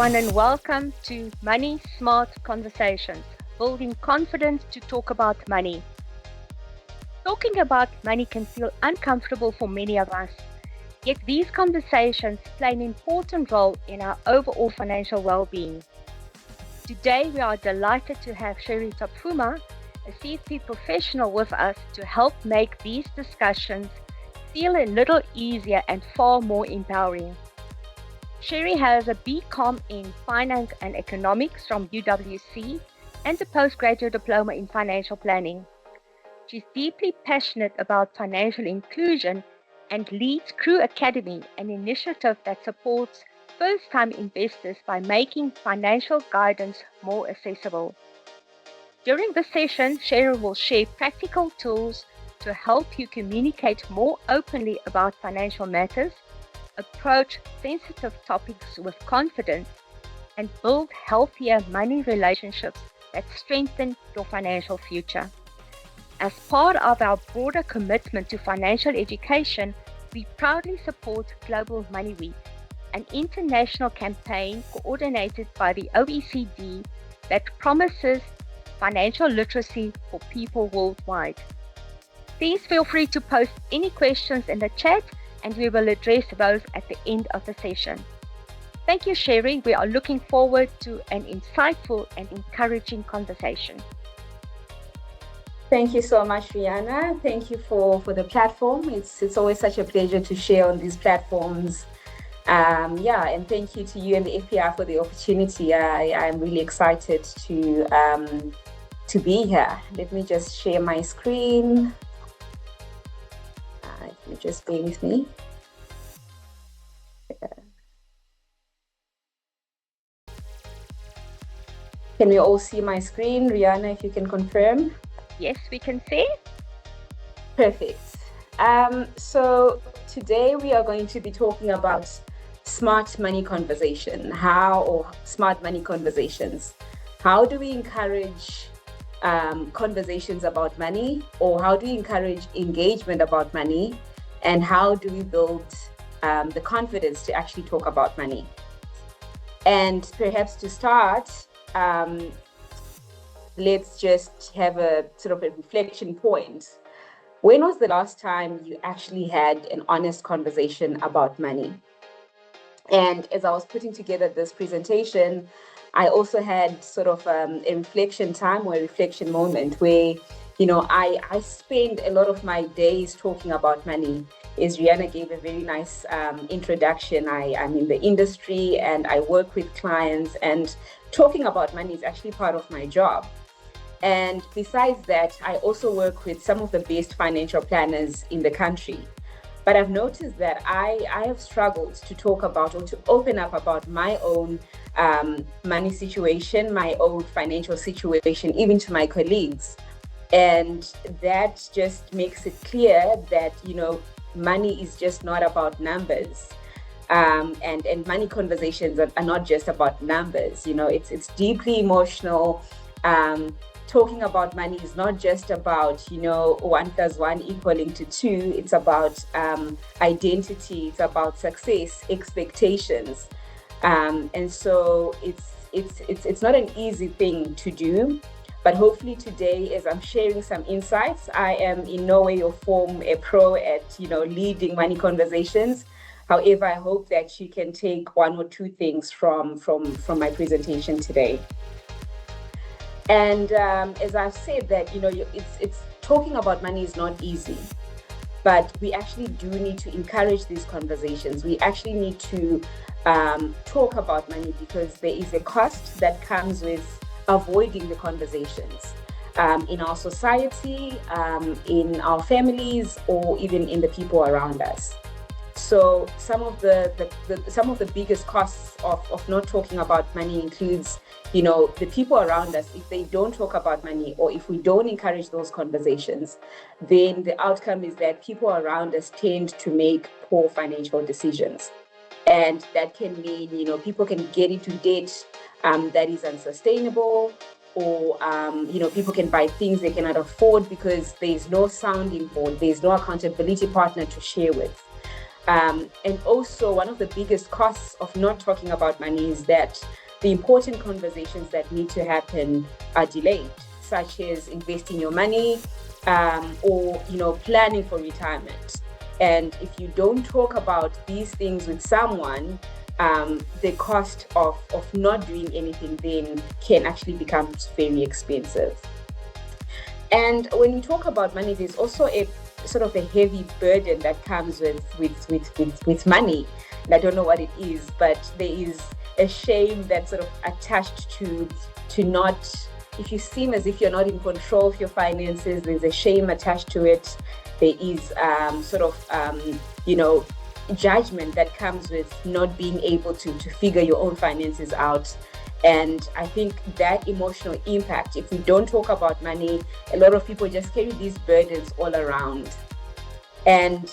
everyone, and welcome to Money Smart Conversations, building confidence to talk about money. Talking about money can feel uncomfortable for many of us, yet these conversations play an important role in our overall financial well-being. Today, we are delighted to have Sherry Topfuma, a CFP professional, with us to help make these discussions feel a little easier and far more empowering. Sherry has a BCom in Finance and Economics from UWC and a postgraduate diploma in financial planning. She's deeply passionate about financial inclusion and leads Crew Academy, an initiative that supports first-time investors by making financial guidance more accessible. During this session, Sherry will share practical tools to help you communicate more openly about financial matters, approach sensitive topics with confidence, and build healthier money relationships that strengthen your financial future. As part of our broader commitment to financial education, we proudly support Global Money Week, an international campaign coordinated by the OECD that promises financial literacy for people worldwide. Please feel free to post any questions in the chat, and we will address those at the end of the session. Thank you, Sherry. We are looking forward to an insightful and encouraging conversation. Thank you so much, Rihanna. Thank you for the platform. It's always such a pleasure to share on these platforms. And thank you to you and the FPR for the opportunity. I'm really excited to be here. Let me just share my screen. You just bear with me. Can we all see my screen? Rihanna, if you can confirm. Yes, we can see. Perfect. So today we are going to be talking about smart money conversation. Smart money conversations. How do we encourage conversations about money, or how do we encourage engagement about money? And how do we build the confidence to actually talk about money? And perhaps to start, let's just have a sort of a reflection point. When was the last time you actually had an honest conversation about money? And as I was putting together this presentation, I also had sort of a reflection time or a reflection moment where, I spend a lot of my days talking about money. As Rihanna gave a very nice introduction, I'm in the industry and I work with clients, and talking about money is actually part of my job. And besides that, I also work with some of the best financial planners in the country. But I've noticed that I have struggled to talk about or to open up about my own money situation, my own financial situation, even to my colleagues. And that just makes it clear that, money is just not about numbers. And money conversations are not just about numbers. It's deeply emotional. Talking about money is not just about, 1 + 1 = 2. It's about identity. It's about success, expectations. And so it's not an easy thing to do. But hopefully today, as I'm sharing some insights, I am in no way or form a pro at, leading money conversations. However, I hope that you can take 1 or 2 things from my presentation today. And as I've said that, it's talking about money is not easy, but we actually do need to encourage these conversations. We actually need to talk about money because there is a cost that comes with avoiding the conversations in our society, in our families, or even in the people around us. So some of the biggest costs of not talking about money includes, the people around us. If they don't talk about money, or if we don't encourage those conversations, then the outcome is that people around us tend to make poor financial decisions. And that can mean, people can get into debt that is unsustainable, or, people can buy things they cannot afford because there's no sounding board, there's no accountability partner to share with. And also, one of the biggest costs of not talking about money is that the important conversations that need to happen are delayed, such as investing your money, or planning for retirement. And if you don't talk about these things with someone, the cost of not doing anything then can actually become very expensive. And when we talk about money, there's also a sort of a heavy burden that comes with money. And I don't know what it is, but there is a shame that's sort of attached to not, if you seem as if you're not in control of your finances, there's a shame attached to it. There is judgment that comes with not being able to figure your own finances out. And I think that emotional impact, if we don't talk about money, a lot of people just carry these burdens all around. And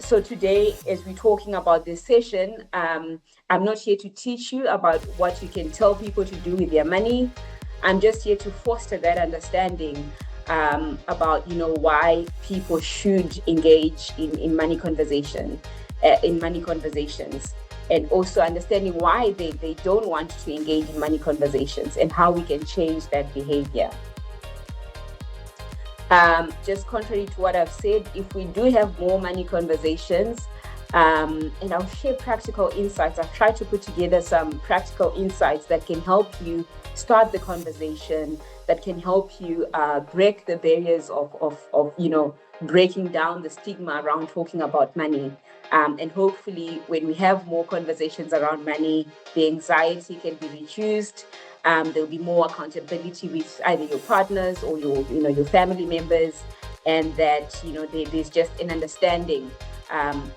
so today, as we're talking about this session, I'm not here to teach you about what you can tell people to do with their money. I'm just here to foster that understanding about why people should engage in money conversations, and also understanding why they don't want to engage in money conversations and how we can change that behavior. Just contrary to what I've said, if we do have more money conversations, and I'll share practical insights. I've tried to put together some practical insights that can help you start the conversation, that can help you break the barriers of breaking down the stigma around talking about money. And hopefully, when we have more conversations around money, the anxiety can be reduced. There'll be more accountability with either your partners or your family members, and that there's just an understanding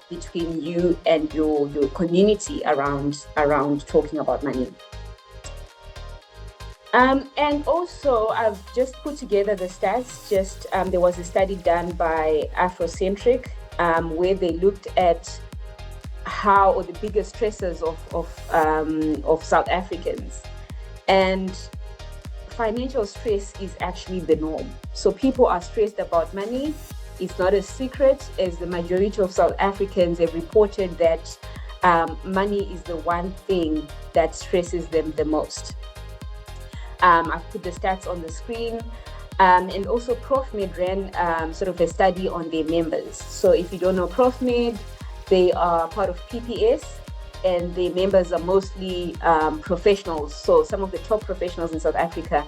between you and your community around talking about money. And also, I've just put together the stats. There was a study done by Afrocentric where they looked at how the biggest stressors of South Africans, and financial stress is actually the norm. So people are stressed about money. It's not a secret, as the majority of South Africans have reported that money is the one thing that stresses them the most. I've put the stats on the screen. And also ProfMed ran sort of a study on their members. So if you don't know ProfMed, they are part of PPS, and their members are mostly professionals. So some of the top professionals in South Africa.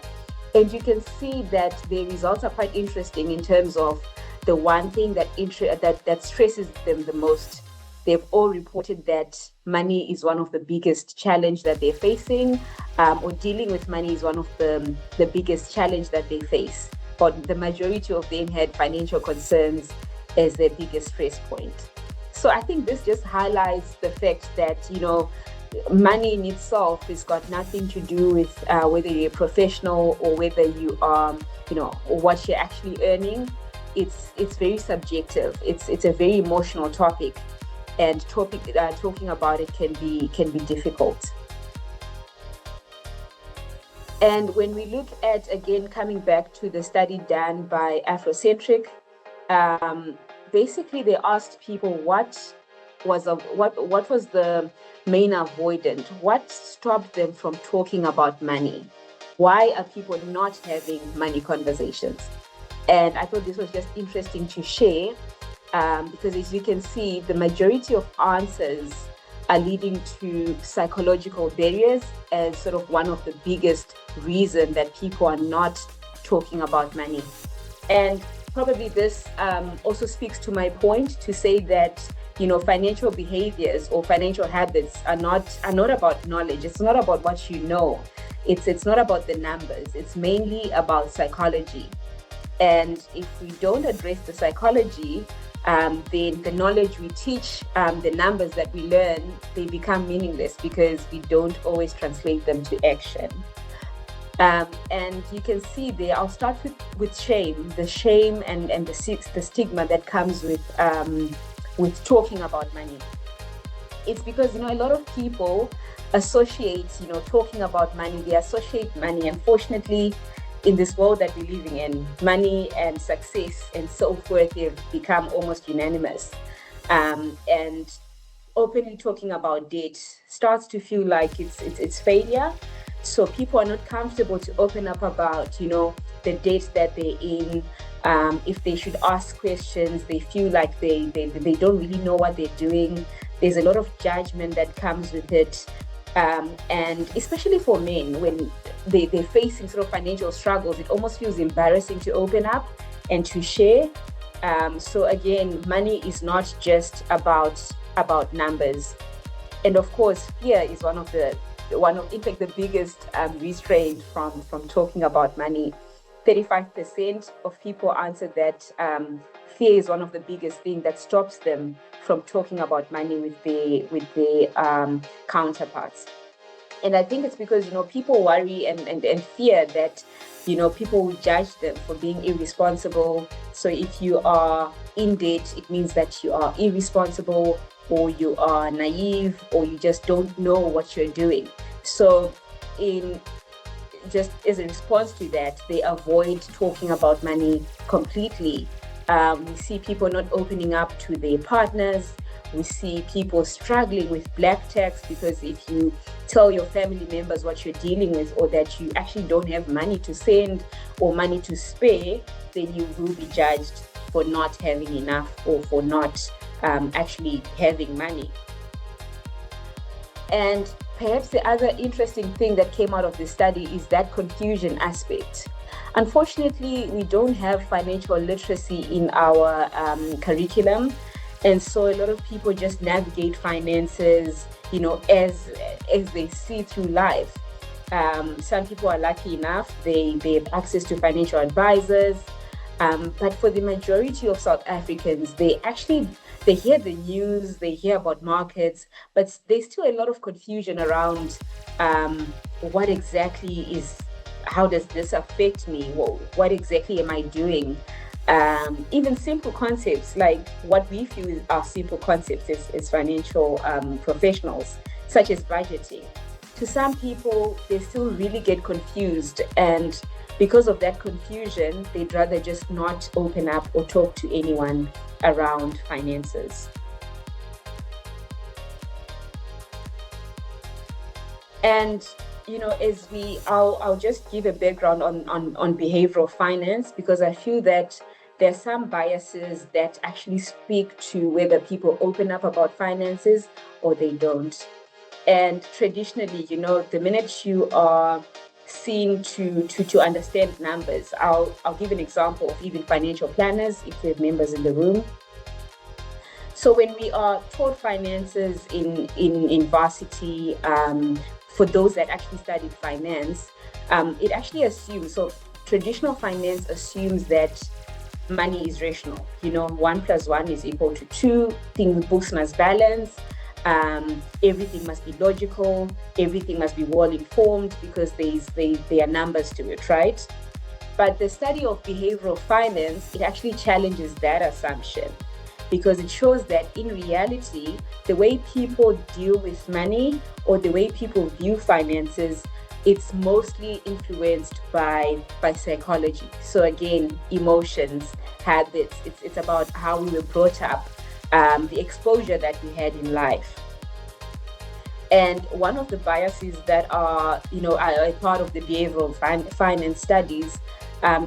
And you can see that the results are quite interesting in terms of the one thing that stresses them the most. They've all reported that money is one of the biggest challenge that they're facing, or dealing with money is one of the biggest challenge that they face. But the majority of them had financial concerns as their biggest stress point. So I think this just highlights the fact that, money in itself has got nothing to do with whether you're a professional or whether you are, or what you're actually earning. It's very subjective. It's a very emotional topic. And talking about it can be difficult. And when we look at, again, coming back to the study done by Afrocentric, basically they asked people what was the main avoidant, what stopped them from talking about money, why are people not having money conversations? And I thought this was just interesting to share. Because as you can see, the majority of answers are leading to psychological barriers as sort of one of the biggest reasons that people are not talking about money. And probably this also speaks to my point to say that, financial behaviors or financial habits are not about knowledge. It's not about what you know. It's not about the numbers. It's mainly about psychology. And if we don't address the psychology, then the knowledge we teach, the numbers that we learn, they become meaningless because we don't always translate them to action. And you can see there, I'll start with shame, the shame and the stigma that comes with talking about money. It's because, a lot of people associate, talking about money, they associate money, unfortunately, in this world that we're living in, money and success and so forth have become almost unanimous. And openly talking about debt starts to feel like it's failure. So people are not comfortable to open up about, the debt that they're in. If they should ask questions, they feel like they don't really know what they're doing. There's a lot of judgment that comes with it. And especially for men, when they're facing sort of financial struggles, it almost feels embarrassing to open up and to share. So again, money is not just about numbers. And of course, fear is in fact, the biggest restraint from talking about money. 35% of people answered that fear is one of the biggest things that stops them from talking about money with their counterparts. And I think it's because, people worry and fear that, people will judge them for being irresponsible. So if you are in debt, it means that you are irresponsible, or you are naive, or you just don't know what you're doing. So in just as a response to that, they avoid talking about money completely. We see people not opening up to their partners. We see people struggling with black tax, because if you tell your family members what you're dealing with, or that you actually don't have money to send or money to spare, then you will be judged for not having enough, or for not actually having money. And perhaps the other interesting thing that came out of this study is that confusion aspect. Unfortunately, we don't have financial literacy in our curriculum. And so a lot of people just navigate finances, as they see through life. Some people are lucky enough, they have access to financial advisors. But for the majority of South Africans, they hear the news, they hear about markets, but there's still a lot of confusion around what exactly how does this affect me? What exactly am I doing? Even simple concepts like what we feel are simple concepts as financial professionals, such as budgeting. To some people, they still really get confused, and because of that confusion, they'd rather just not open up or talk to anyone around finances. And I'll just give a background on behavioral finance, because I feel that there are some biases that actually speak to whether people open up about finances or they don't. And traditionally, the minute you are seen to understand numbers, I'll give an example of even financial planners, if we have members in the room. So when we are taught finances in varsity, for those that actually studied finance, it actually assumes, so traditional finance assumes that money is rational. 1 + 1 is equal to 2. Books must balance. Everything must be logical. Everything must be well informed, because there are numbers to it, right? But the study of behavioral finance, it actually challenges that assumption, because it shows that in reality, the way people deal with money, or the way people view finances, it's mostly influenced by psychology. So again, emotions, habits. It's about how we were brought up, the exposure that we had in life. And one of the biases that are a part of the behavioral finance studies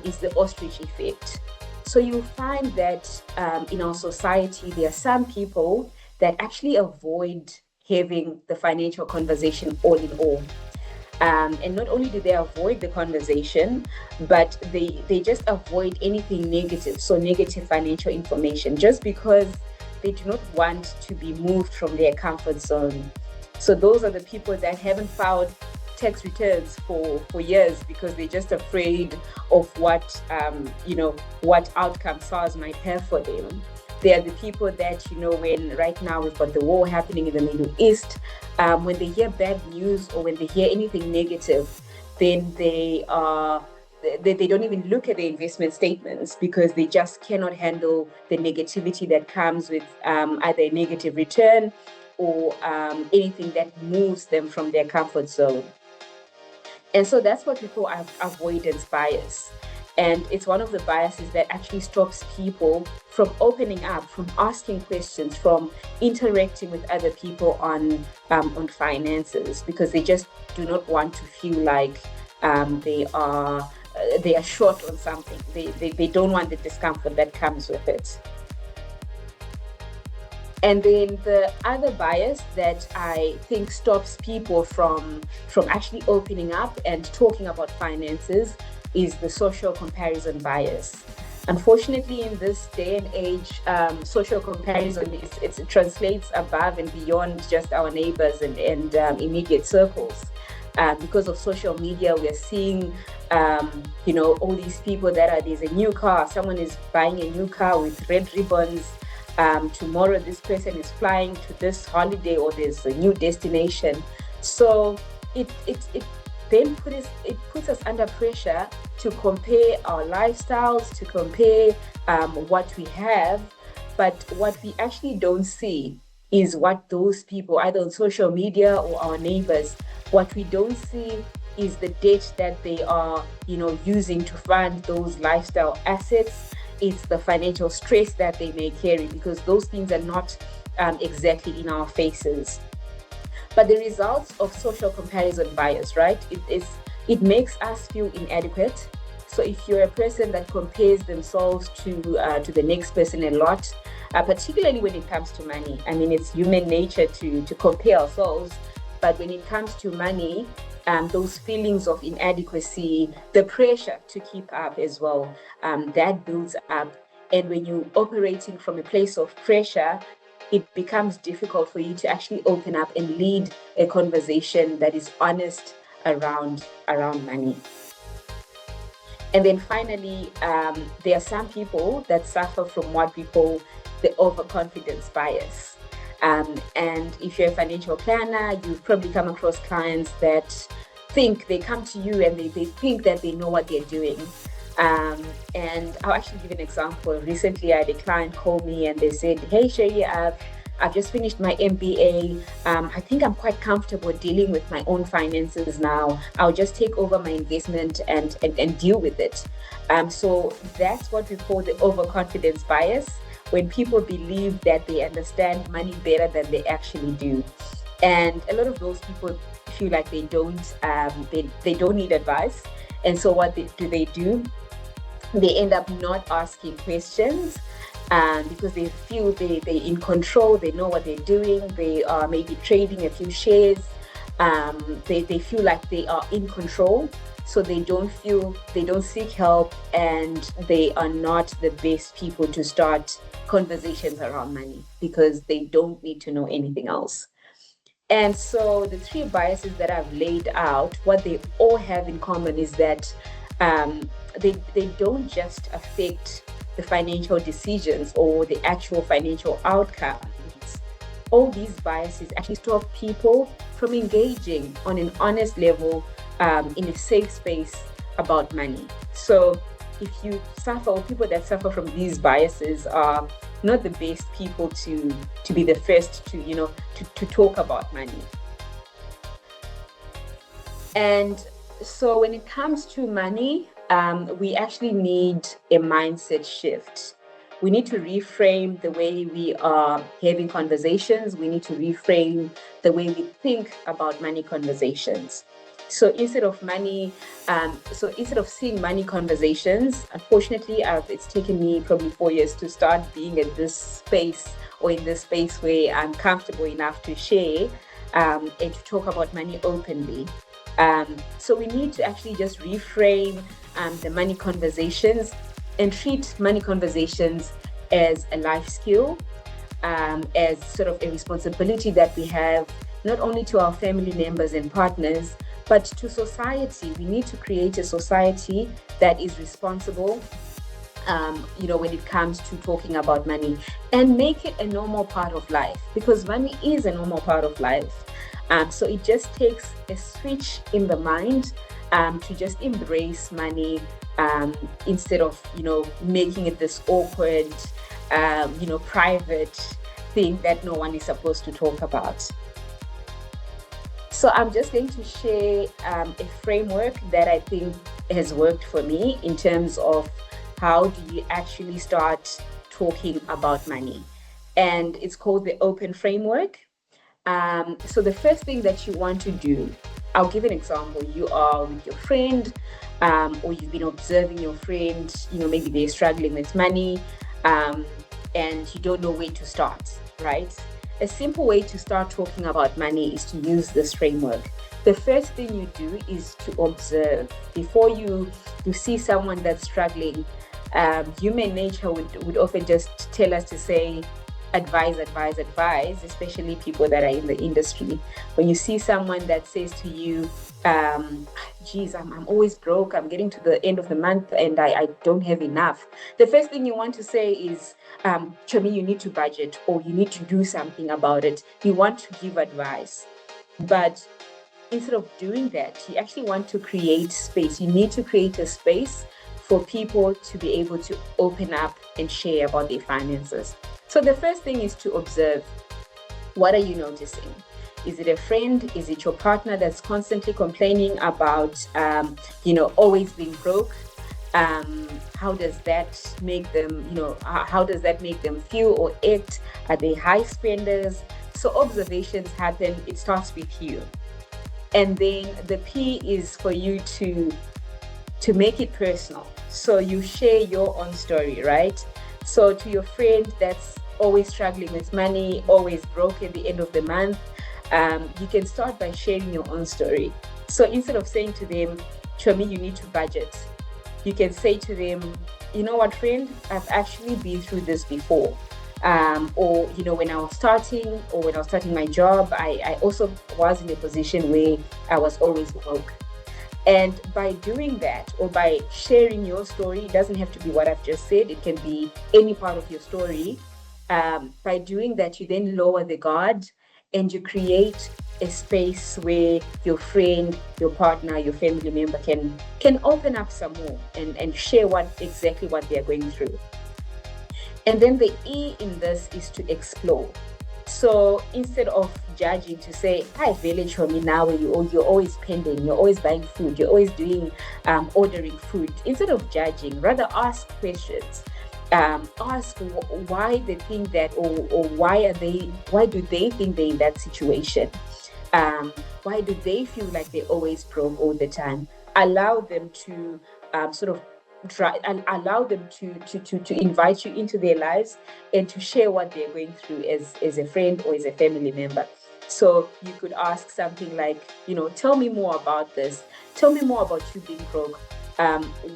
is the ostrich effect. So you find that in our society, there are some people that actually avoid having the financial conversation all in all. And not only do they avoid the conversation, but they just avoid anything negative, so negative financial information, just because they do not want to be moved from their comfort zone. So those are the people that haven't filed tax returns for years, because they're just afraid of what outcome SARS might have for them. They are the people that, when right now we've got the war happening in the Middle East, when they hear bad news or when they hear anything negative, then they don't even look at the investment statements, because they just cannot handle the negativity that comes with either a negative return or anything that moves them from their comfort zone. And so that's what we call avoidance bias. And it's one of the biases that actually stops people from opening up, from asking questions, from interacting with other people on finances, because they just do not want to feel like they are short on something. They don't want the discomfort that comes with it. And then the other bias that I think stops people from actually opening up and talking about finances is the social comparison bias. Unfortunately, in this day and age, social comparison it translates above and beyond just our neighbors and immediate circles. Because of social media, we are seeing, all these people there's a new car, someone is buying a new car with red ribbons. Tomorrow this person is flying to this holiday, or there's a new destination. So it then puts us under pressure to compare our lifestyles, to compare what we have. But what we actually don't see is what those people, either on social media or our neighbors, what we don't see is the debt that they are, using to fund those lifestyle assets. It's the financial stress that they may carry, because those things are not exactly in our faces. But the results of social comparison bias, right? It makes us feel inadequate. So if you're a person that compares themselves to the next person a lot, particularly when it comes to money, I mean, it's human nature to compare ourselves. But when it comes to money, those feelings of inadequacy, the pressure to keep up as well, that builds up. And when you're operating from a place of pressure, it becomes difficult for you to actually open up and lead a conversation that is honest around money. And then finally, there are some people that suffer from what we call the overconfidence bias. And if you're a financial planner, you've probably come across clients that think they come to you and they think that they know what they're doing. And I'll actually give an example. Recently, I had a client call me and they said, "Hey, Sherry, I've just finished my MBA. I think I'm quite comfortable dealing with my own finances now. I'll just take over my investment and deal with it." So that's what we call the overconfidence bias, when people believe that they understand money better than they actually do. And a lot of those people feel like they don't need advice. And so what do? They end up not asking questions, because they feel they're in control, they know what they're doing, they are maybe trading a few shares, they feel like they are in control, so they don't seek help, and they are not the best people to start conversations around money, because they don't need to know anything else. And so the three biases that I've laid out, what they all have in common is that they don't just affect the financial decisions or the actual financial outcomes. All these biases actually stop people from engaging on an honest level in a safe space about money. So if you suffer, or people that suffer from these biases are not the best people to be the first to talk about money. And so when it comes to money, we actually need a mindset shift. We need to reframe the way we are having conversations. We need to reframe the way we think about money conversations. So instead of seeing money conversations, unfortunately, it's taken me probably 4 years to start being in this space, or in this space where I'm comfortable enough to share and to talk about money openly. So we need to actually just reframe the money conversations and treat money conversations as a life skill, as sort of a responsibility that we have, not only to our family members and partners, but to society. We need to create a society that is responsible, when it comes to talking about money, and make it a normal part of life, because money is a normal part of life. So it just takes a switch in the mind to just embrace money, instead of, making it this awkward, private thing that no one is supposed to talk about. So I'm just going to share a framework that I think has worked for me in terms of how do you actually start talking about money. And it's called the open framework. So the first thing that you want to do, I'll give an example. You are with your friend, or you've been observing your friend, maybe they're struggling with money, and you don't know where to start, right? A simple way to start talking about money is to use this framework. The first thing you do is to observe. Before you see someone that's struggling, human nature would often just tell us to say, advise, especially people that are in the industry. When you see someone that says to you, geez, I'm always broke, I'm getting to the end of the month and I don't have enough. The first thing you want to say is, Chomi, you need to budget, or you need to do something about it. You want to give advice. But instead of doing that, you actually want to create space. You need to create a space for people to be able to open up and share about their finances. So the first thing is to observe. What are you noticing? Is it a friend? Is it your partner that's constantly complaining about, always being broke? How does that make them, how does that make them feel or act? Are they high spenders? So observations happen. It starts with you. And then the P is for you to make it personal. So you share your own story, right? So to your friend that's always struggling with money, always broke at the end of the month, you can start by sharing your own story. So instead of saying to them, Chomi, you need to budget, you can say to them, you know what, friend, I've actually been through this before. Or, when I was starting my job, I also was in a position where I was always broke. And by doing that, or by sharing your story, it doesn't have to be what I've just said, it can be any part of your story. By doing that, you then lower the guard and you create a space where your friend, your partner, your family member can open up some more and share exactly what they're going through. And then the E in this is to explore. So instead of judging, to say, hi, village for me now, you're always spending, you're always buying food, you're always doing ordering food. Instead of judging, rather ask questions. Ask why they think that, or why do they think they're in that situation? Why do they feel like they're always broke all the time? Allow them to allow them to invite you into their lives and to share what they're going through as a friend or as a family member. So you could ask something like, tell me more about this. Tell me more about you being broke.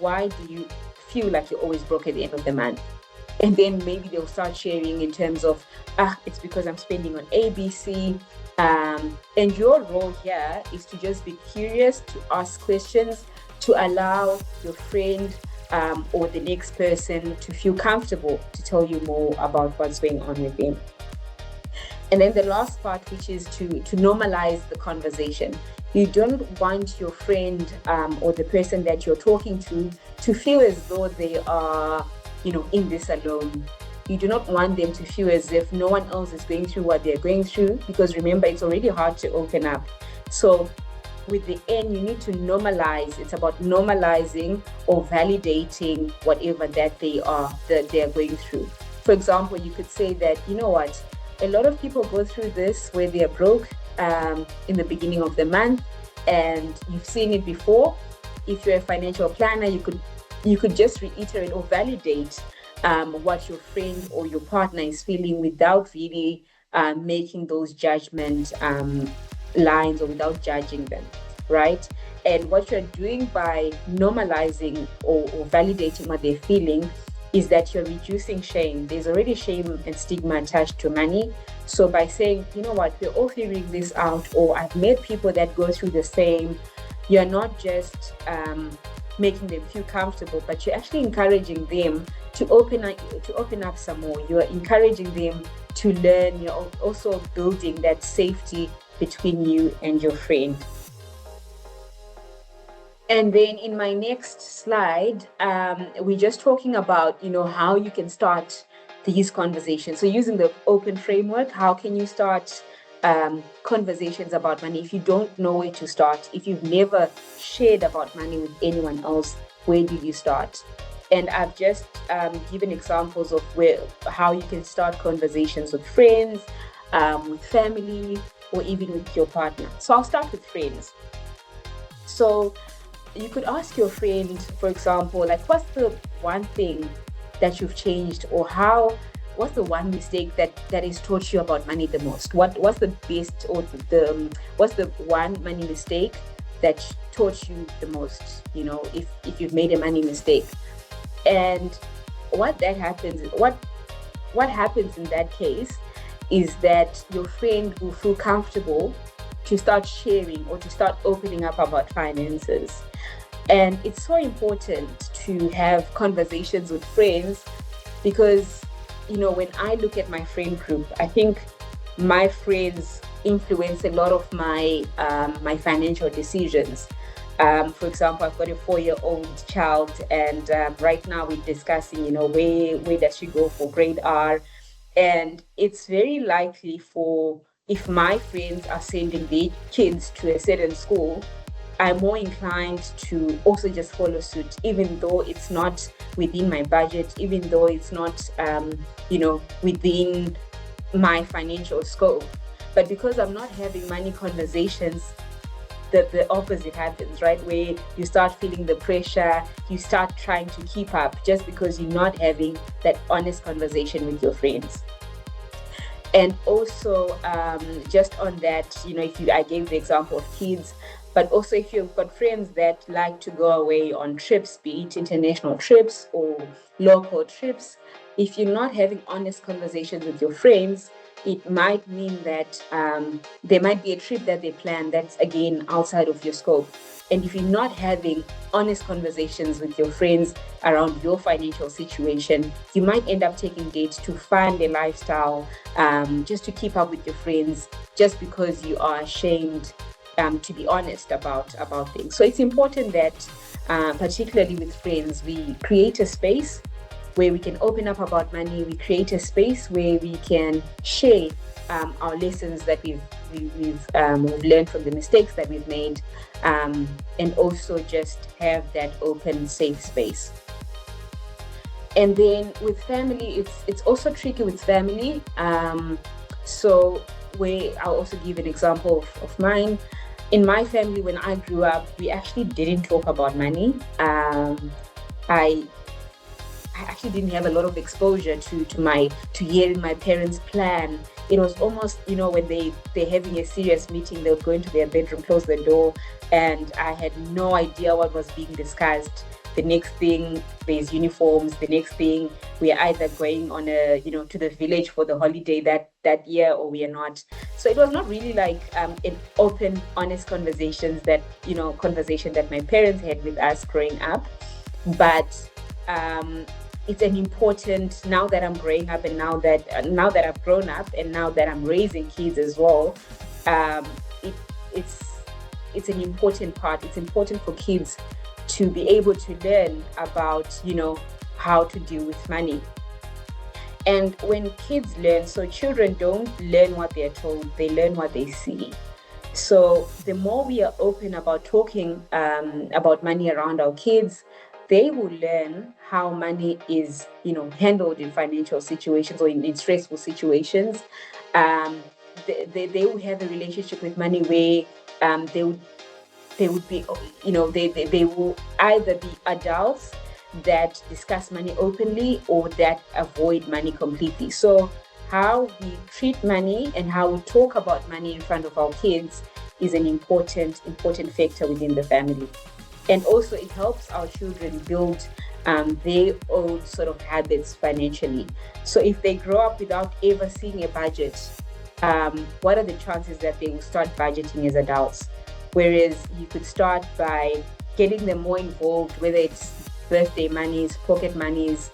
Why do you feel like you're always broke at the end of the month? And then maybe they'll start sharing in terms of, it's because I'm spending on ABC. And your role here is to just be curious, to ask questions, to allow your friend or the next person to feel comfortable to tell you more about what's going on with them. And then the last part, which is to normalize the conversation. You don't want your friend or the person that you're talking to feel as though they are, in this alone. You do not want them to feel as if no one else is going through what they're going through, because remember, it's already hard to open up. So with the N, you need to normalize. It's about normalizing or validating whatever that they are going through. For example, you could say that, you know what, a lot of people go through this where they're broke in the beginning of the month, and you've seen it before. If you're a financial planner, you could just reiterate or validate what your friend or your partner is feeling without really making those judgment lines, or without judging them, right? And what you're doing by normalizing or validating what they're feeling is that you're reducing shame. There's already shame and stigma attached to money. So by saying, you know what, we're all figuring this out, or I've met people that go through the same, you're not just making them feel comfortable, but you're actually encouraging them to open up some more. You're encouraging them to learn. You're also building that safety between you and your friend. And then in my next slide, we're just talking about, how you can start these conversations. So using the open framework, how can you start conversations about money, if you don't know where to start, if you've never shared about money with anyone else, where do you start? And I've just given examples of how you can start conversations with friends, with family, or even with your partner. So I'll start with friends. So you could ask your friend, for example, like, what's the one thing that you've changed, or what's the one mistake that has taught you about money the most? What's the best, or what's the one money mistake that taught you the most? If you've made a money mistake, and what happens in that case is that your friend will feel comfortable to start sharing or to start opening up about finances. And it's so important to have conversations with friends because, when I look at my friend group, I think my friends influence a lot of my financial decisions. For example, I've got a 4-year-old child, and right now we're discussing, where does she go for grade R? And it's very likely if my friends are sending their kids to a certain school, I'm more inclined to also just follow suit, even though it's not within my budget, even though it's not, within my financial scope. But because I'm not having money conversations, the opposite happens, right? Where you start feeling the pressure, you start trying to keep up just because you're not having that honest conversation with your friends. And also, just on that, I gave the example of kids, but also if you've got friends that like to go away on trips, be it international trips or local trips, if you're not having honest conversations with your friends, it might mean that there might be a trip that they plan that's, again, outside of your scope. And if you're not having honest conversations with your friends around your financial situation, you might end up taking dates to fund a lifestyle, just to keep up with your friends, just because you are ashamed to be honest about things. So it's important that, particularly with friends, we create a space where we can open up about money. We create a space where we can share our lessons that we've learned from the mistakes that we've made, and also just have that open, safe space. And then with family, it's also tricky with family. So I'll also give an example of mine. In my family, when I grew up, we actually didn't talk about money. I actually didn't have a lot of exposure to hearing my parents plan. It was almost, when they're having a serious meeting, they'll go into their bedroom, close the door, and I had no idea what was being discussed. The next thing, there's uniforms. The next thing, we are either going on to the village for the holiday that year, or we are not. So it was not really like an open, honest conversation that my parents had with us growing up. But it's an important, now that I'm growing up, and now that I've grown up, and now that I'm raising kids as well, it's an important part. It's important for kids to be able to learn about, how to deal with money. And when kids learn, so children don't learn what they're told, they learn what they see. So the more we are open about talking about money around our kids, they will learn how money is, handled in financial situations or in stressful situations. They will have a relationship with money where they would be, they will either be adults that discuss money openly or that avoid money completely. So how we treat money and how we talk about money in front of our kids is an important factor within the family. And also it helps our children build their own sort of habits financially. So if they grow up without ever seeing a budget, what are the chances that they will start budgeting as adults? Whereas you could start by getting them more involved, whether it's birthday monies, pocket monies,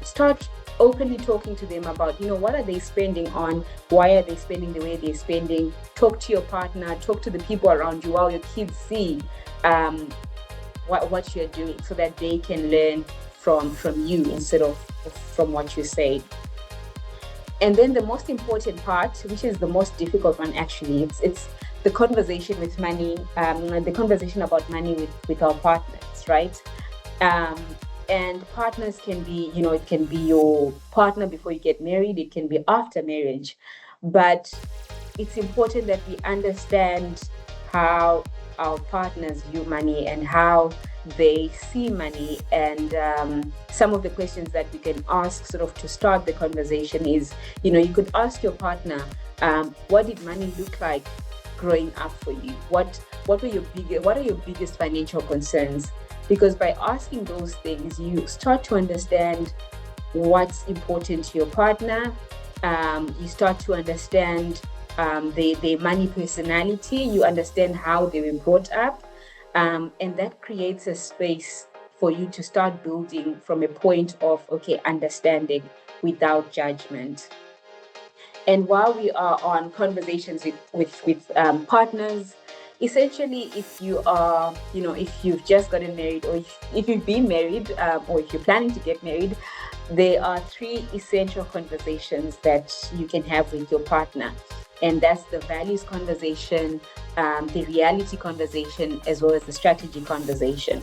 start openly talking to them about, what are they spending on? Why are they spending the way they're spending? Talk to your partner, talk to the people around you while your kids see what you're doing, so that they can learn from you instead of from what you say. And then the most important part, which is the most difficult one actually, it's the conversation with money, the conversation about money with our partners, right? Um, and partners can be, it can be your partner before you get married, it can be after marriage. But it's important that we understand how our partners view money and how they see money. And some of the questions that we can ask sort of to start the conversation is, you could ask your partner, what did money look like growing up for you? What are your biggest financial concerns? Because by asking those things, you start to understand what's important to your partner. You start to understand their money personality. You understand how they were brought up. And that creates a space for you to start building from a point of, understanding without judgment. And while we are on conversations with partners, essentially, if you are, if you've just gotten married, or if you've been married, or if you're planning to get married, there are 3 essential conversations that you can have with your partner. And that's the values conversation, the reality conversation, as well as the strategy conversation.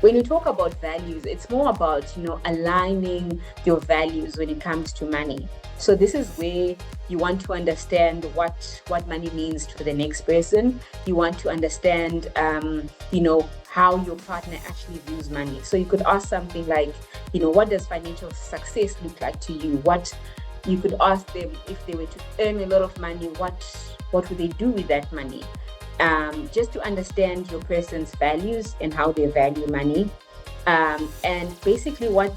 When you talk about values, it's more about, aligning your values when it comes to money. So this is where you want to understand what money means to the next person. You want to understand, how your partner actually views money. So you could ask something like, what does financial success look like to you? You could ask them, if they were to earn a lot of money, what would they do with that money? Just to understand your person's values and how they value money. And basically what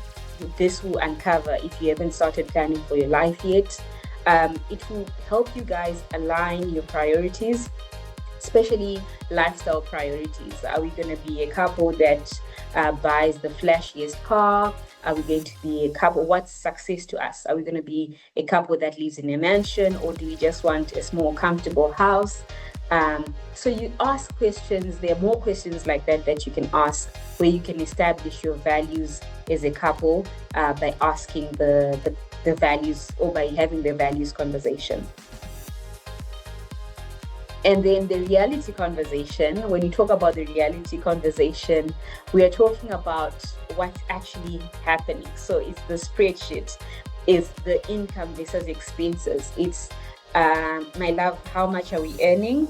this will uncover, if you haven't started planning for your life yet, it will help you guys align your priorities, especially lifestyle priorities. Are we going to be a couple that buys the flashiest car? Are we going to be a couple? What's success to us? Are we going to be a couple that lives in a mansion, or do we just want a small, comfortable house? So you ask questions. There are more questions like that you can ask, where you can establish your values as a couple by asking the values, or by having the values conversation. And then the reality conversation, when you talk about the reality conversation, we are talking about what's actually happening. So it's the spreadsheet, it's the income versus expenses. It's, my love, how much are we earning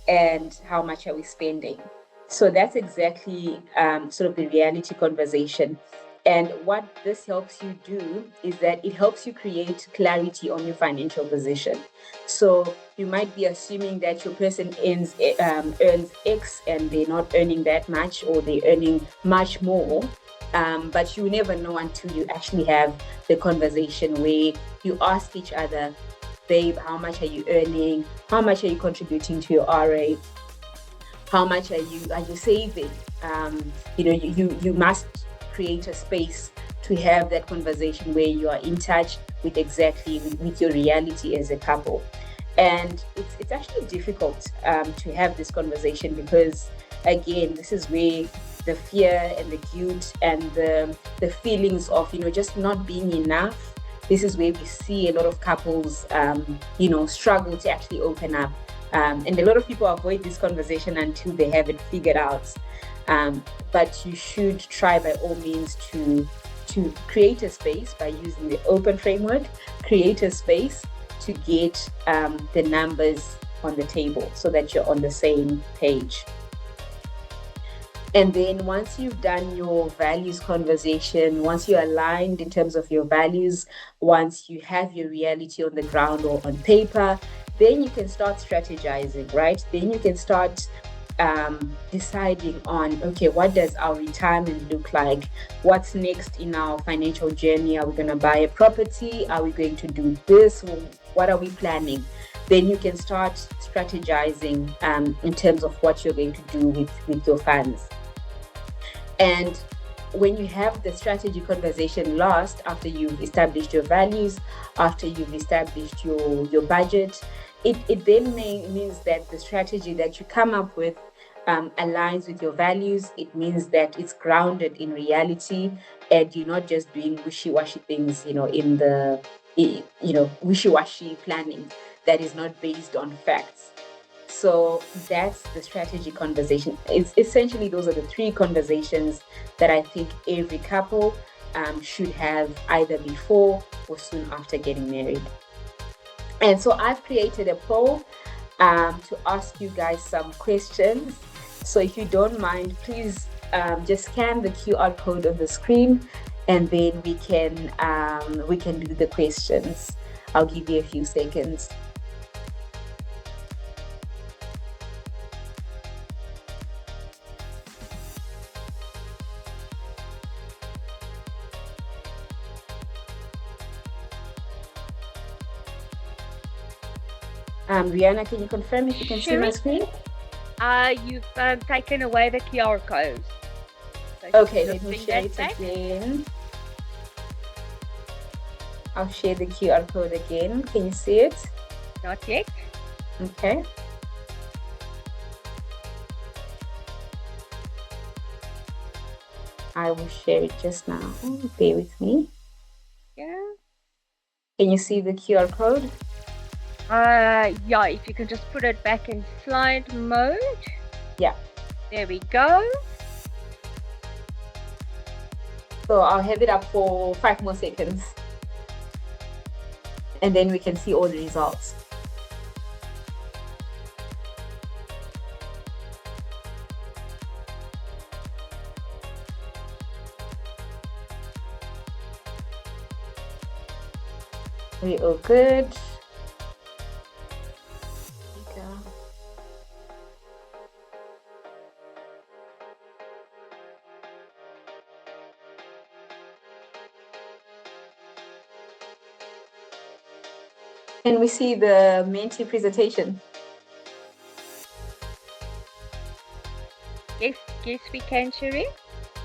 and how much are we spending? So that's exactly sort of the reality conversation. And what this helps you do is that it helps you create clarity on your financial position. So you might be assuming that your person earns X and they're not earning that much, or they're earning much more. But you never know until you actually have the conversation where you ask each other, babe, how much are you earning? How much are you contributing to your RA? How much are you saving? You must create a space to have that conversation where you are in touch with your reality as a couple. And it's actually difficult to have this conversation, because again, this is where the fear and the guilt and the feelings of just not being enough, this is where we see a lot of couples struggle to actually open up. And a lot of people avoid this conversation until they have it figured out. But you should try by all means to create a space by using the open framework, create a space to get the numbers on the table so that you're on the same page. And then once you've done your values conversation, once you're aligned in terms of your values, once you have your reality on the ground or on paper, then you can start strategizing, right? Then you can start deciding on, okay, what does our retirement look like? What's next in our financial journey? Are we going to buy a property? Are we going to do this? What are we planning? Then you can start strategizing in terms of what you're going to do with your funds. And when you have the strategy conversation last, after you've established your values, after you've established your budget, it then means that the strategy that you come up with aligns with your values. It means that it's grounded in reality, and you're not just doing wishy-washy things, in the wishy-washy planning that is not based on facts. So that's the strategy conversation. It's essentially, those are the three conversations that I think every couple should have either before or soon after getting married. And so I've created a poll to ask you guys some questions. So if you don't mind, please just scan the QR code on the screen, and then we can do the questions. I'll give you a few seconds. Rihanna, can you confirm if you can see my screen? You've taken away the QR code. So okay, let me share it again. I'll share the QR code again. Can you see it? Not yet. Okay. I will share it just now. Bear with me. Yeah. Can you see the QR code? Yeah, if you can just put it back in slide mode. Yeah. There we go. So I'll have it up for 5 more seconds. And then we can see all the results. We all good. Can we see the Menti presentation? Yes, we can, Sherry.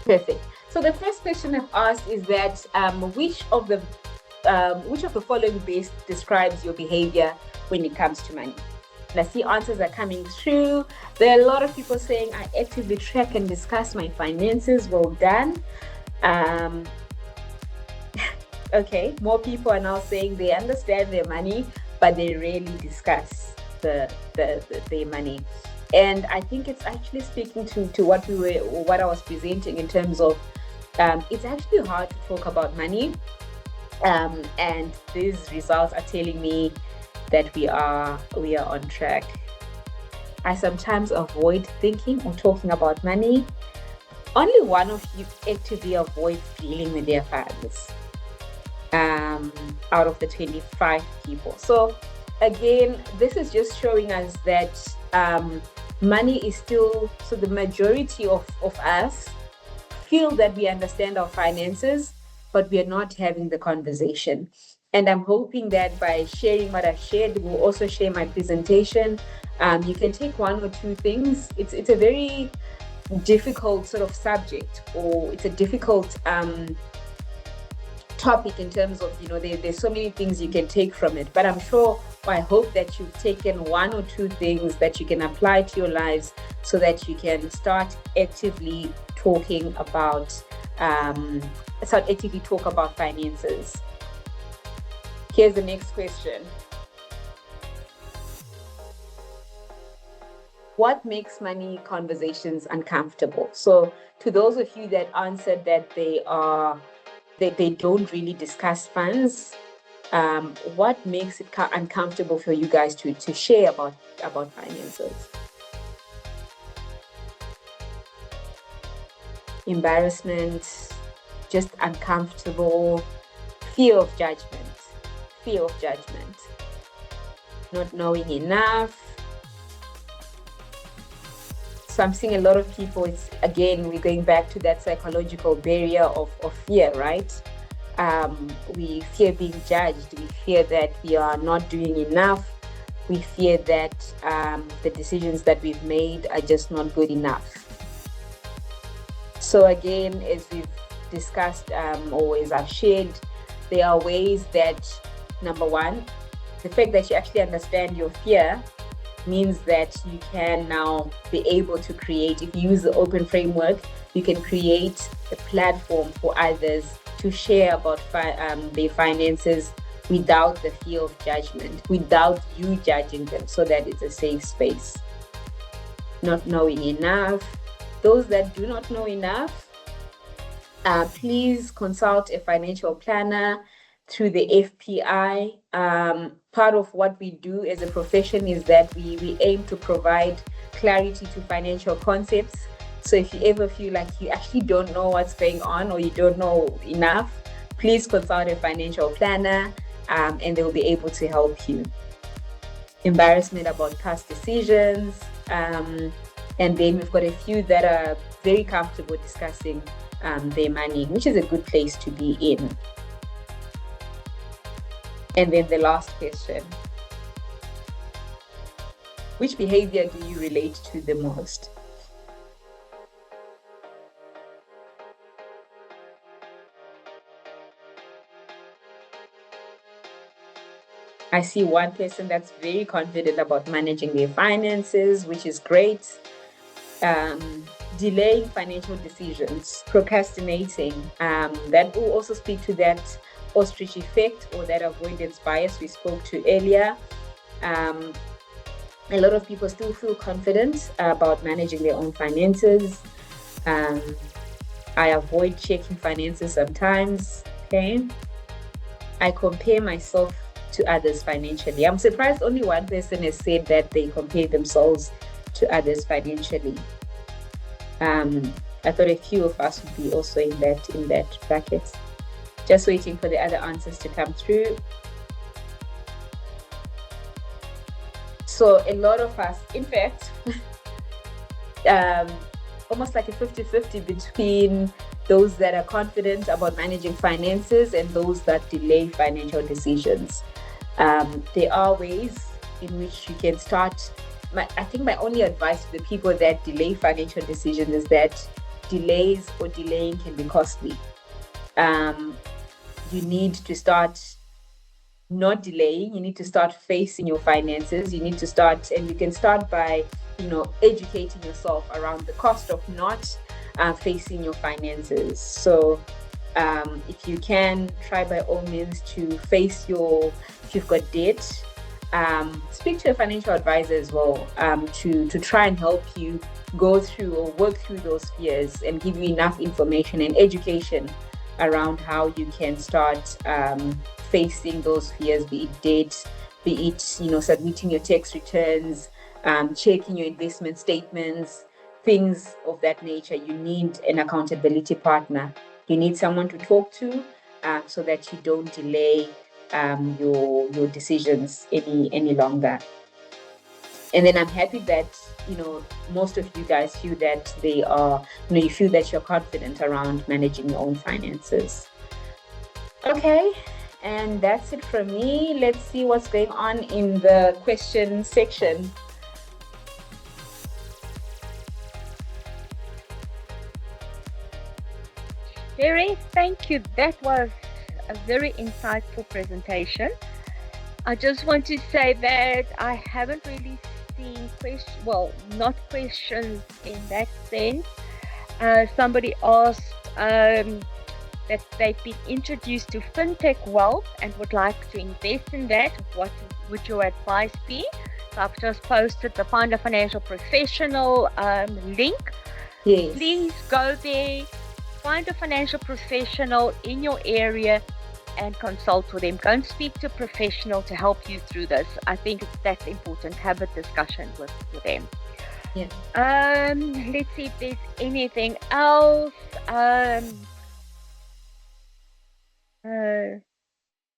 Perfect. So the first question I've asked is that which of the following best describes your behavior when it comes to money? And I see answers are coming through. There are a lot of people saying, I actively track and discuss my finances. Well done. Okay, more people are now saying they understand their money, but they rarely discuss their money. And I think it's actually speaking to what I was presenting in terms of it's actually hard to talk about money. And these results are telling me that we are on track. I sometimes avoid thinking or talking about money. Only one of you actively avoids dealing with their funds out of the 25 people. So again, this is just showing us that money is still, so the majority of us feel that we understand our finances, but we are not having the conversation. And I'm hoping that by sharing what I've shared, we'll also share my presentation. You can take one or two things. It's a very difficult sort of subject, or it's a difficult topic in terms of, there's so many things you can take from it. But I'm sure, I hope that you've taken one or two things that you can apply to your lives so that you can start actively talking about finances. Here's the next question. What makes money conversations uncomfortable? So to those of you that answered that they don't really discuss funds, what makes it uncomfortable for you guys to share about finances? Embarrassment, just uncomfortable, fear of judgment, not knowing enough. So I'm seeing a lot of people, it's again, we're going back to that psychological barrier of fear, right? We fear being judged. We fear that we are not doing enough. We fear that the decisions that we've made are just not good enough. So again, as we've discussed, or as I've shared, there are ways that, number one, the fact that you actually understand your fear means that you can now be able to create, if you use the open framework, you can create a platform for others to share about their finances without the fear of judgment, without you judging them, so that it's a safe space. Not knowing enough. Those that do not know enough, please consult a financial planner through the FPI. Part of what we do as a profession is that we aim to provide clarity to financial concepts. So if you ever feel like you actually don't know what's going on or you don't know enough, please consult a financial planner, and they'll be able to help you. Embarrassment about past decisions. And then we've got a few that are very comfortable discussing their money, which is a good place to be in. And then the last question: which behavior do you relate to the most? I see one person that's very confident about managing their finances, which is great. Delaying financial decisions, procrastinating. That will also speak to that ostrich effect or that avoidance bias we spoke to earlier. A lot of people still feel confident about managing their own finances. I avoid checking finances sometimes. Okay. I compare myself to others financially. I'm surprised only one person has said that they compare themselves to others financially. I thought a few of us would be also in that bracket. Just waiting for the other answers to come through. So a lot of us, in fact, almost like a 50-50 between those that are confident about managing finances and those that delay financial decisions. There are ways in which you can start. I think my only advice to the people that delay financial decisions is that delays or delaying can be costly. You need to start not delaying. You need to start facing your finances. You need to start, and you can start by, educating yourself around the cost of not facing your finances. So if you can, try by all means to face if you've got debt, speak to a financial advisor as well, to try and help you go through or work through those fears and give you enough information and education around how you can start facing those fears, be it debt, be it submitting your tax returns, checking your investment statements, things of that nature. You need an accountability partner. You need someone to talk to, so that you don't delay your decisions any longer. And then I'm happy that most of you guys feel that they are, you feel that you're confident around managing your own finances. Okay, and that's it from me. Let's see what's going on in the question section. Sherry, thank you. That was a very insightful presentation. I just want to say that I haven't really seen not questions in that sense. Somebody asked that they've been introduced to FinTech Wealth and would like to invest in that. What would your advice be? So I've just posted the Find a Financial Professional link. Yes. Please go there, find a financial professional in your area and consult with them. Go and speak to a professional to help you through this. I think that's important. Have a discussion with them. Yeah. Let's see if there's anything else.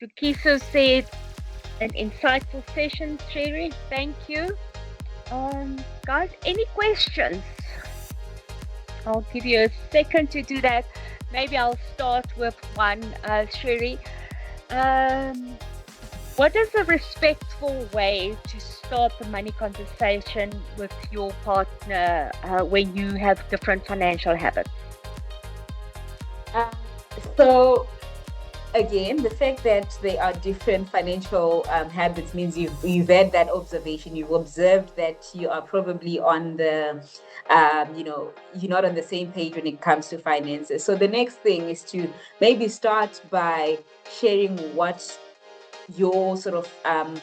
Tukiso said, an insightful session, Sherry. Thank you. Guys, any questions? I'll give you a second to do that. Maybe I'll start with one, Sherry. What is a respectful way to start the money conversation with your partner when you have different financial habits? So again, the fact that there are different financial habits means you've had that observation. You've observed that you are probably on the, you're not on the same page when it comes to finances. So the next thing is to maybe start by sharing what your sort of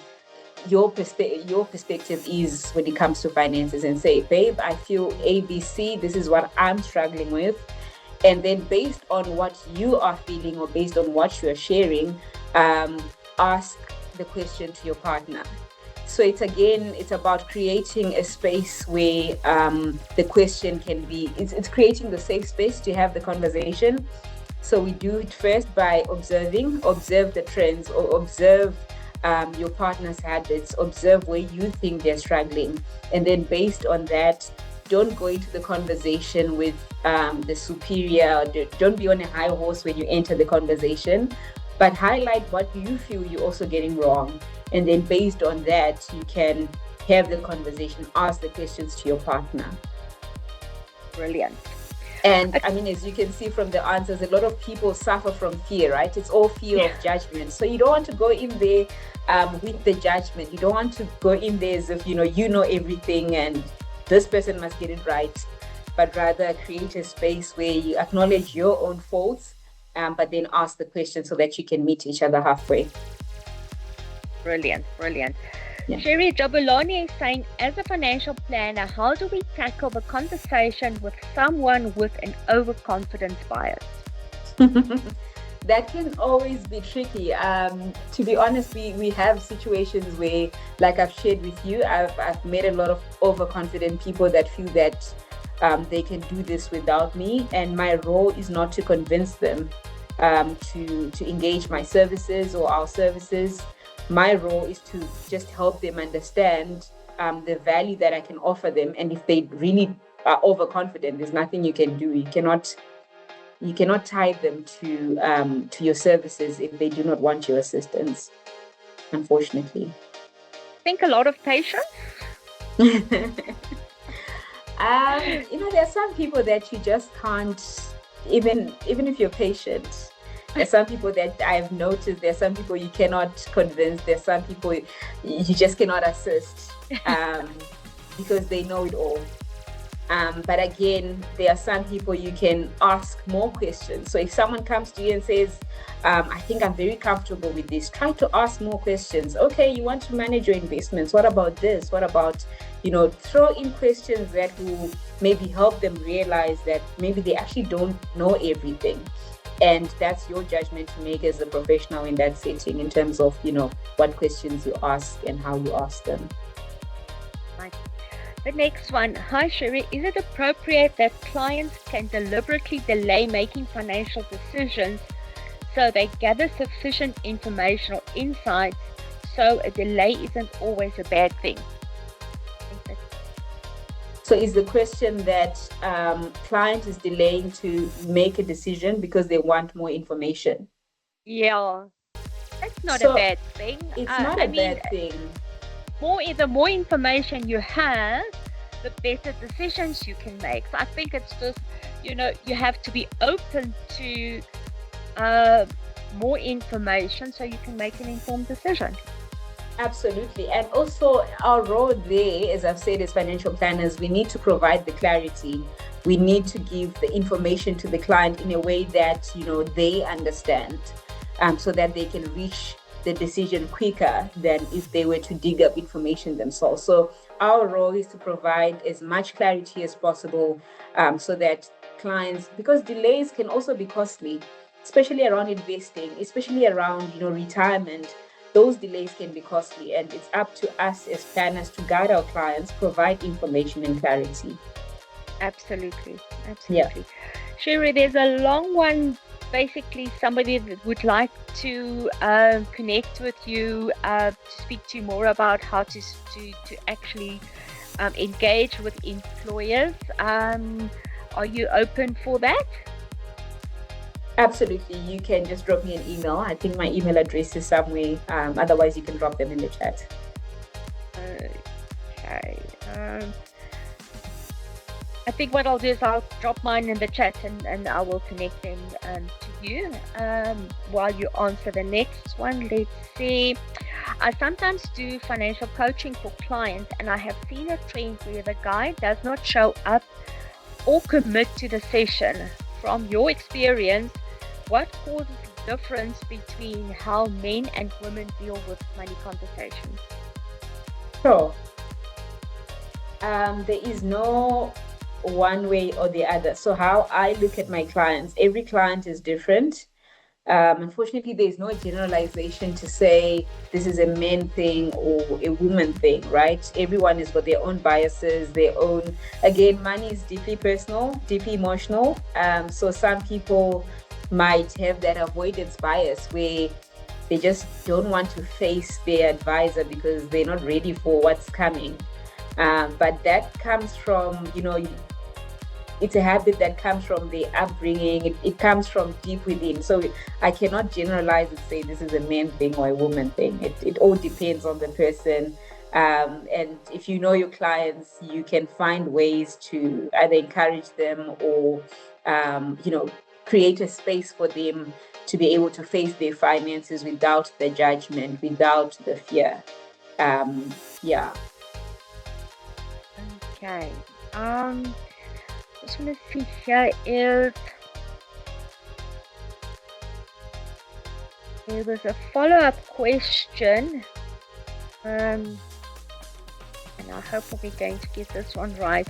your perspective is when it comes to finances, and say, babe, I feel ABC, this is what I'm struggling with. And then based on what you are feeling, or based on what you're sharing, ask the question to your partner. So it's about creating a space where the question can be, it's creating the safe space to have the conversation. So we do it first by observe the trends, or observe your partner's habits, observe where you think they're struggling. And then based on that, don't go into the conversation with the superior, don't be on a high horse when you enter the conversation, but highlight what you feel you're also getting wrong. And then based on that, you can have the conversation, ask the questions to your partner. Brilliant. And I mean, as you can see from the answers, a lot of people suffer from fear, right? It's all fear of judgment. So you don't want to go in there with the judgment. You don't want to go in there as if, you know everything and this person must get it right, but rather create a space where you acknowledge your own faults, but then ask the question so that you can meet each other halfway. Brilliant. Yeah. Sherry Jabulani is saying, as a financial planner, how do we tackle the conversation with someone with an overconfidence bias? That can always be tricky. To be honest, we have situations where, like I've shared with you, I've met a lot of overconfident people that feel that they can do this without me, and my role is not to convince them to engage my services or our services. My role is to just help them understand the value that I can offer them. And if they really are overconfident, there's nothing you can do. You cannot tie them to your services if they do not want your assistance, unfortunately. Think a lot of patience? There are some people that you just can't, even if you're patient. There's some people that I've noticed, there's some people you cannot convince, there's some people you just cannot assist because they know it all. But again, there are some people you can ask more questions. So if someone comes to you and says, I think I'm very comfortable with this, try to ask more questions. Okay, you want to manage your investments. What about this? What about, throw in questions that will maybe help them realize that maybe they actually don't know everything. And that's your judgment to make as a professional in that setting, in terms of, what questions you ask and how you ask them. Right. The next one. Hi, Sherry. Is it appropriate that clients can deliberately delay making financial decisions so they gather sufficient information or insights, so a delay isn't always a bad thing? So is the question that client is delaying to make a decision because they want more information? Yeah, that's not a bad thing. It's not a bad thing. The more information you have, the better decisions you can make. So I think it's just, you have to be open to more information so you can make an informed decision. Absolutely. And also our role there, as I've said, as financial planners, we need to provide the clarity. We need to give the information to the client in a way that, they understand, so that they can reach the decision quicker than if they were to dig up information themselves. So our role is to provide as much clarity as possible, so that clients, because delays can also be costly, especially around investing, especially around, retirement. Those delays can be costly, and it's up to us as planners to guide our clients, provide information and clarity. Absolutely. Yeah. Sherry, there's a long one. Basically, somebody that would like to connect with you, to speak to you more about how to actually engage with employers. Are you open for that? Absolutely. You can just drop me an email. I think my email address is somewhere. Otherwise, you can drop them in the chat. Okay. I think what I'll do is I'll drop mine in the chat and I will connect them to you while you answer the next one. Let's see. I sometimes do financial coaching for clients, and I have seen a trend where the guy does not show up or commit to the session. From your experience, what causes the difference between how men and women deal with money conversations? So, there is no one way or the other. So, how I look at my clients, every client is different. Unfortunately, there's no generalization to say this is a men thing or a woman thing, right? Everyone has got their own biases, their own. Again, money is deeply personal, deeply emotional. So some people might have that avoidance bias where they just don't want to face their advisor because they're not ready for what's coming. But that comes from, it's a habit that comes from the upbringing. It comes from deep within. So I cannot generalize and say this is a man thing or a woman thing. It all depends on the person. And if you know your clients, you can find ways to either encourage them or, create a space for them to be able to face their finances without the judgment, without the fear. Yeah. Okay. Just want to see here is there was a follow-up question, and I hope we're going to get this one right.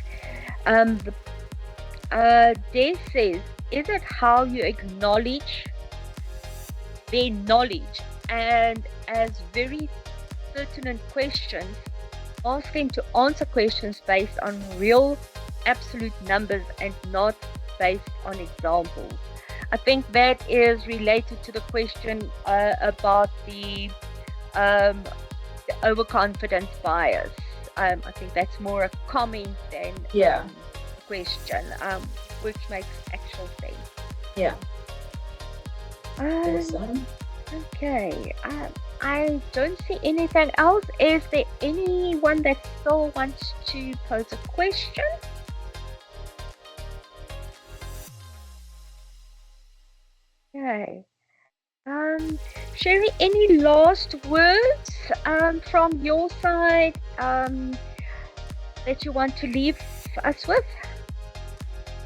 Des says, is it how you acknowledge their knowledge and as very pertinent questions, ask them to answer questions based on real absolute numbers and not based on examples? I think that is related to the question about the overconfidence bias. I think that's more a comment than a question, which makes actual sense. Yeah. Awesome. Okay. I don't see anything else. Is there anyone that still wants to pose a question? Okay. Sherry, any last words from your side that you want to leave us with?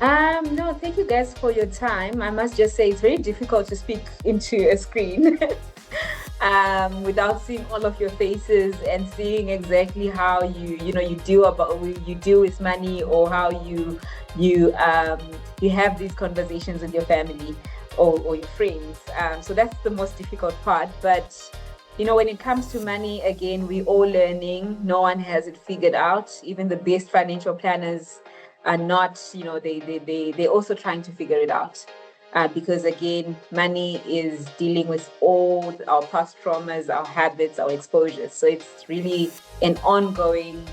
No, thank you guys for your time. I must just say it's very difficult to speak into a screen without seeing all of your faces and seeing exactly how you deal with money, or how you have these conversations with your family or your friends. So that's the most difficult part. But when it comes to money, again, we're all learning. No one has it figured out. Even the best financial planners are not, they're also trying to figure it out. Because again, money is dealing with all our past traumas, our habits, our exposures. So it's really an ongoing,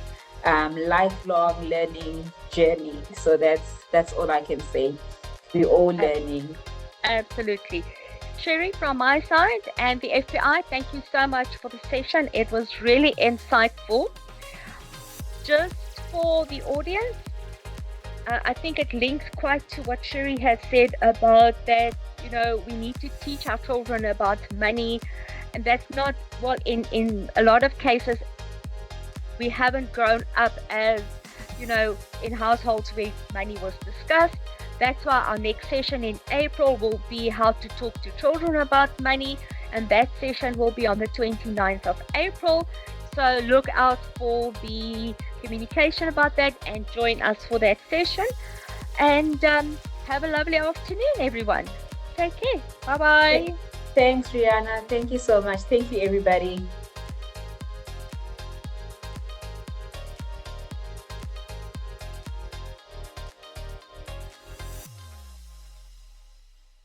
lifelong learning journey. So that's all I can say. We're all learning. Absolutely. Sherry, from my side and the FBI, thank you so much for the session. It was really insightful. Just for the audience, I think it links quite to what Sherry has said about that, we need to teach our children about money. And that's not, in a lot of cases, we haven't grown up as, in households where money was discussed. That's why our next session in April will be how to talk to children about money. And that session will be on the 29th of April. So look out for the communication about that and join us for that session. And have a lovely afternoon, everyone. Take care. Bye-bye. Thanks, Rihanna. Thank you so much. Thank you, everybody.